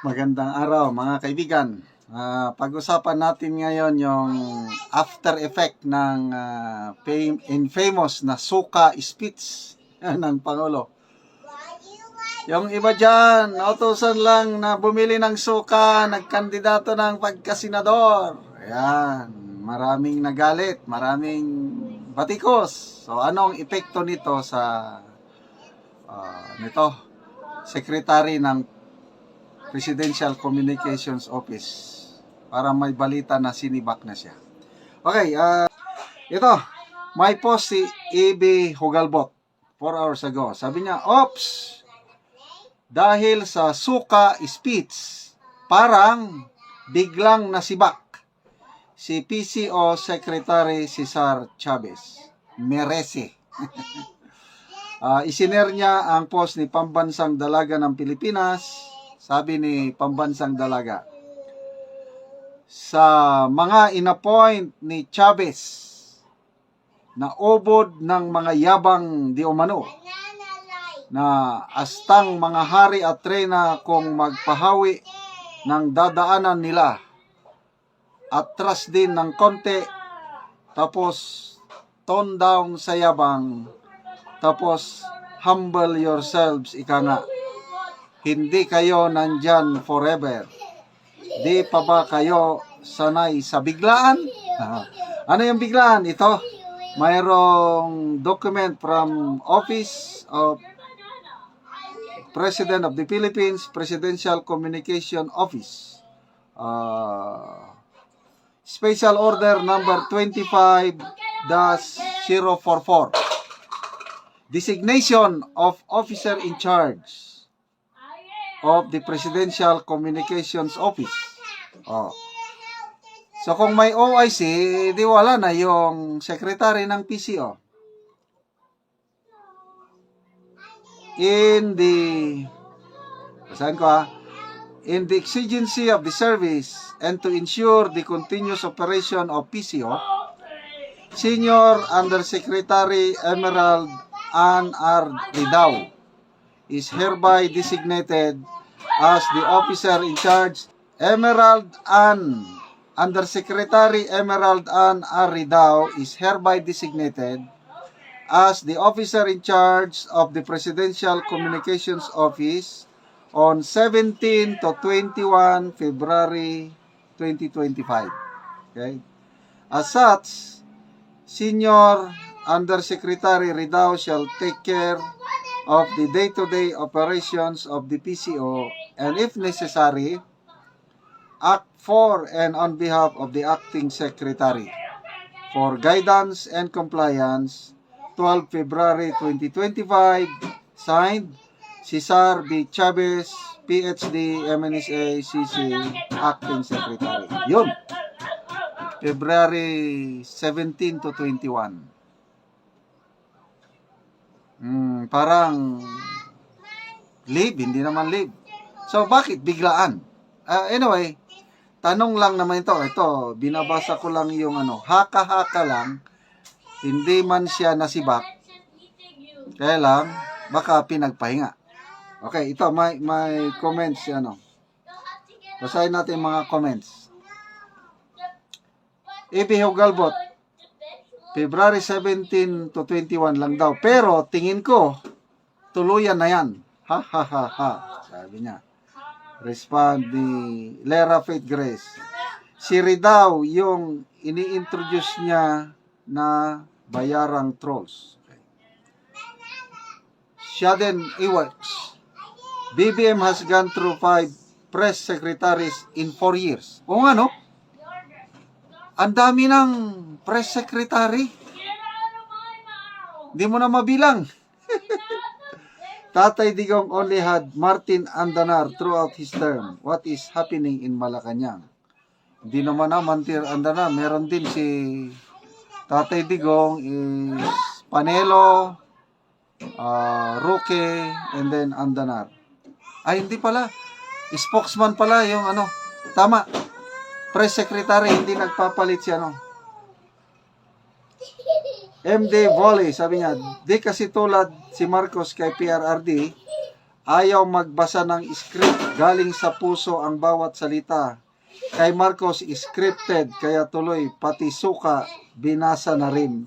Magandang araw mga kaibigan. Pag-usapan natin ngayon yung after effect ng famous na suka speech ng Pangulo. Yung iba dyan, nautusan lang na bumili ng suka, nagkandidato ng pagkasenador. Ayan, maraming nagalit, maraming batikos. So anong epekto nito sa Secretary ng Presidential Communications Office para may balita na sinibak na siya. Okay, ito, may post si E.B. Hugalbot 4 hours ago. Sabi niya, "Ops, dahil sa suka speech, parang biglang nasibak si PCO Secretary Cesar Chavez. Merese." Isiner niya ang post ni Pambansang Dalaga ng Pilipinas. Sabi ni Pambansang Dalaga, sa mga inappoint ni Chavez na ubod ng mga yabang di umano na astang mga hari at reyna kung magpahawi ng dadaanan nila, atras din ng konti, tapos tone down sa yabang, tapos humble yourselves, ika nga. Hindi kayo nandyan forever. Di pa ba kayo sanay sa biglaan? Ano yung biglaan? Ito, mayroong document from Office of President of the Philippines, Presidential Communication Office. Special Order number 25-044. Designation of Officer in Charge of the Presidential Communications Office. So kung may OIC, di wala na yung secretary ng PCO. In the exigency of the service and to ensure the continuous operation of PCO, Senior Undersecretary Emerald Ann R. Ridao is hereby designated as the officer in charge. Emerald Ann, Undersecretary Emerald Ann R. Ridao is hereby designated as the officer in charge of the Presidential Communications Office on 17 to 21 February 2025. Okay? As such, Senior Undersecretary Ridao shall take care of the day-to-day operations of the PCO and if necessary, act for and on behalf of the acting secretary for guidance and compliance. 12 February 2025, signed Cesar B. Chavez, PhD, MNSA, CC, acting secretary. Yun, February 17 to 21. Parang live, hindi naman live. So, bakit biglaan? Anyway, tanong lang naman ito. Ito, binabasa ko lang yung haka-haka lang. Hindi man siya nasibak. Kaya lang, baka pinagpahinga. Okay, ito, may comments, Basahin natin mga comments. E.B. Hugalbot, February 17 to 21 lang daw. Pero tingin ko, tuluyan na yan. Ha ha ha ha. Sabi niya. Respond ni Lera Faith Grace. Si Ridao yung ini-introduce niya na bayarang trolls. Okay. Shaden Iwax. BBM has gone through 5 press secretaries in 4 years. O nga, no? Ang dami ng press secretary. Hindi mo na mabilang. Tatay Digong only had Martin Andanar throughout his term. What is happening in Malacanang? Hindi naman Mantir Andanar. Meron din si Tatay Digong is Panelo, Roque, and then Andanar. Ay, hindi pala. Spokesman pala yung Tama. Press secretary, hindi nagpapalit siya, MD Volley, sabi niya, di kasi tulad si Marcos kay PRRD, Ayaw magbasa ng script, galing sa puso ang bawat salita. Kay Marcos, scripted, kaya tuloy, pati suka, binasa na rin.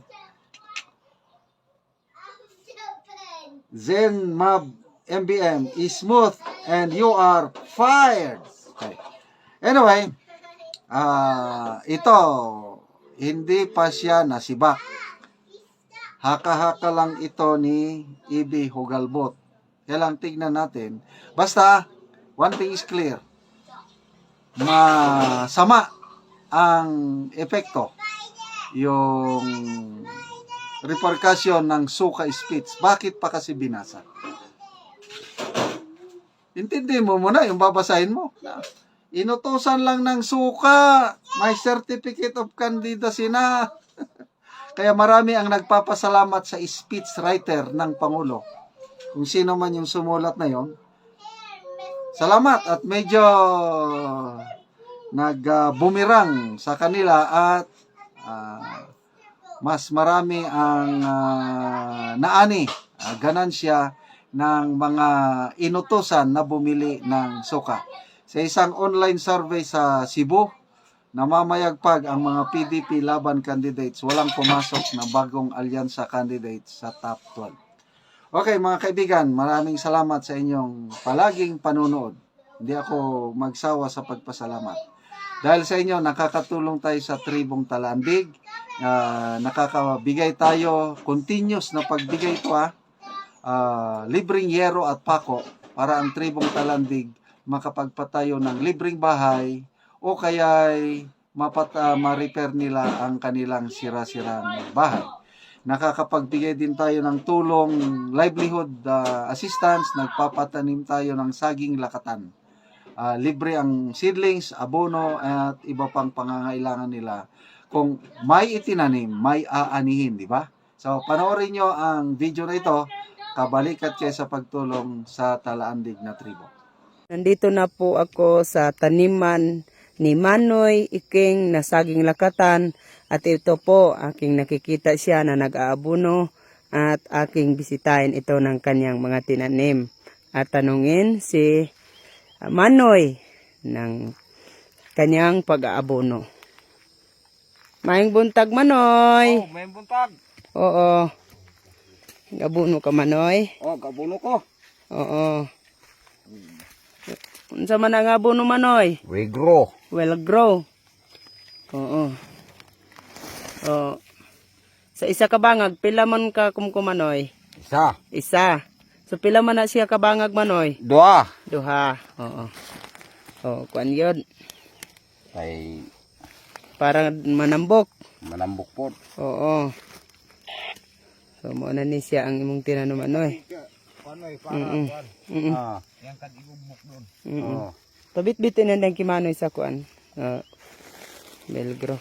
Zen Mab MBM is smooth and you are fired. Okay. Anyway, ito, hindi pa siya nasibak. Haka-haka lang ito ni Ibi Hugalbot. Kailang tignan natin. Basta, one thing is clear. Masama ang epekto. Yung repercussion ng suka speech. Bakit pa kasi binasa? Intindi mo muna yung babasahin mo. Inutusan lang ng suka. May certificate of candidacy na. Kaya marami ang nagpapasalamat sa speech writer ng Pangulo. Kung sino man yung sumulat na yon. Salamat at medyo nag-bumirang sa kanila at mas marami ang naani, ganansya ng mga inutusan na bumili ng suka. Sa isang online survey sa Cebu, namamayagpag ang mga PDP laban candidates. Walang pumasok na bagong alyansa candidates sa top 12. Okay mga kaibigan, maraming salamat sa inyong palaging panunood. Hindi ako magsawa sa pagpasalamat. Dahil sa inyo, nakakatulong tayo sa Tribong Talandig. Nakakabigay tayo, continuous na pagbigay ito libreng yero at pako para ang Tribong Talandig makapagpatayo ng libreng bahay o kaya'y ma-repair nila ang kanilang sira-sirang bahay. Nakakapagbigay din tayo ng tulong livelihood assistance, nagpapatanim tayo ng saging lakatan. Libre ang seedlings, abono at iba pang pangangailangan nila. Kung may itinanim, may aanihin, di ba? So panoorin nyo ang video na ito, kabalikat kayo sa pagtulong sa Talaandig na tribo. Nandito na po ako sa taniman ni Manoy Iking na saging lakatan. At ito po, aking nakikita siya na nag-aabuno at aking bisitahin ito ng kanyang mga tinanim. At tanungin si Manoy ng kanyang pag-aabuno. Maayong buntag, Manoy. Oh, may buntag. Oo. Gabuno ka, Manoy. Oh, gabuno ko. Oo. Unsa man ang abono, Manoy? We grow. Well grow. Oo. Oh. Sa isa ka bangag, pila man ka kumkumanoy? Isa. Isa. So pila man na siya ka bangag, Manoy? Dua. Duha. Oo. Oh, kuan yun. Kay Para manambok. manambok po. Oo. So mo na ni siya ang imong tinanom, Manoy. Panoy, Ah. Yang kan igubok doon. Tabit-bitin na lang kimanoy sa kuan. Belgro.